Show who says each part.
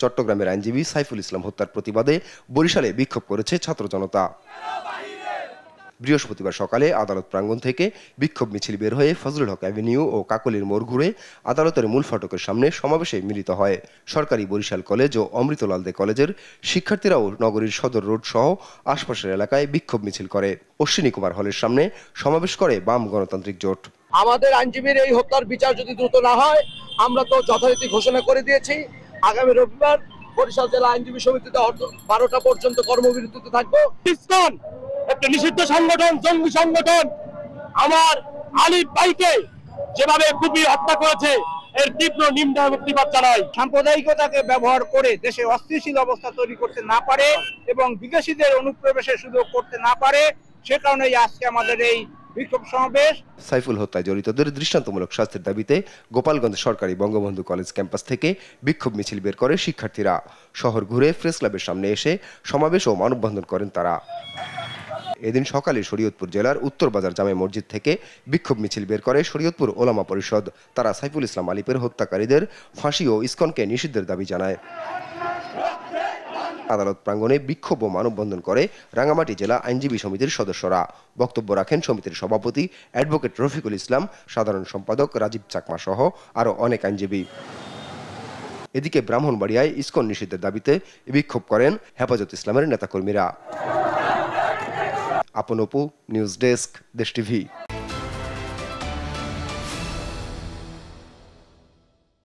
Speaker 1: চট্টগ্রামের আইনজীবী সাইফুল ইসলাম হত্যার প্রতিবাদে বরিশালে বিক্ষোভ করেছে ছাত্র জনতা। বৃহস্পতিবার সকালে আদালত প্রাঙ্গণ থেকে বিক্ষোভ মিছিল বের হয়ে ফজলুল হক অ্যাভিনিউ ও কাকলির মোড় ঘুরে আদালতের মূল ফটকের সামনে সমাবেশে মিলিত হয়। সরকারি বরিশাল কলেজ ও অমৃতলাল দে কলেজের শিক্ষার্থীরাও নগরীর সদর রোড সহ আশপাশের এলাকায় বিক্ষোভ মিছিল করে। অশ্বিনী কুমার হলের সামনে সমাবেশ করে বাম গণতান্ত্রিক জোট।
Speaker 2: আমাদের আইনজীবীর এই হত্যার বিচার যদি দ্রুত না হয়, আমরা তো যথারীতি ঘোষণা করে দিয়েছি আগামী রবিবার বরিশাল জেলা আইনজীবী সমিতিতে 12টা পর্যন্ত কর্মবিরতিতে থাকবো।
Speaker 3: ইসকন একটা নিষিদ্ধ সংগঠন, জঙ্গি সংগঠন, আমার আলিফ ভাইকে যেভাবে কুপিয়ে হত্যা করেছে এর তীব্র নিন্দা এবং প্রতিবাদ জানাই।
Speaker 4: সাম্প্রদায়িকতাকে ব্যবহার করে দেশে অস্থিতিশীল অবস্থা তৈরি করতে না পারে এবং বিদেশিদের অনুপ্রবেশের সুযোগ করতে না পারে, সে কারণেই আজকে আমাদের এই বিক্ষোভ সমাবেশ।
Speaker 1: সাইফুল হত্যায় জড়িতদের দৃষ্টান্তমূলক শাস্তির দাবিতে গোপালগঞ্জ সরকারি বঙ্গবন্ধু কলেজ ক্যাম্পাস থেকে বিক্ষোভ মিছিল বের করে শিক্ষার্থীরা। শহর ঘুরে প্রেস ক্লাবের সামনে এসে সমাবেশ ও মানববন্ধন করেন তারা। এদিন সকালে শরীয়তপুর জেলার উত্তর বাজার জামে মসজিদ থেকে বিক্ষোভ মিছিল বের করে শরীয়তপুর ওলামা পরিষদ। তারা সাইফুল ইসলাম আলিপের হত্যাকারীদের ফাঁসি ও ইসকনকে নিষিদ্ধের দাবি জানায়। আদালত প্রাঙ্গণে বিক্ষোভ ও মানববন্ধন করে রাঙ্গামাটি জেলা আইনজীবী সমিতির সদস্যরা। বক্তব্য রাখেন সমিতির সভাপতি অ্যাডভোকেট রফিকুল ইসলাম, সাধারণ সম্পাদক রাজীব চাকমা সহ আরও অনেক আইনজীবী। এদিকে ব্রাহ্মণবাড়িয়ায় ইসকন নিষিদ্ধের দাবিতে বিক্ষোভ করেন হেফাজত ইসলামের নেতাকর্মীরা। আপন অপু, নিউজ ডেস্ক, দেশ টিভি।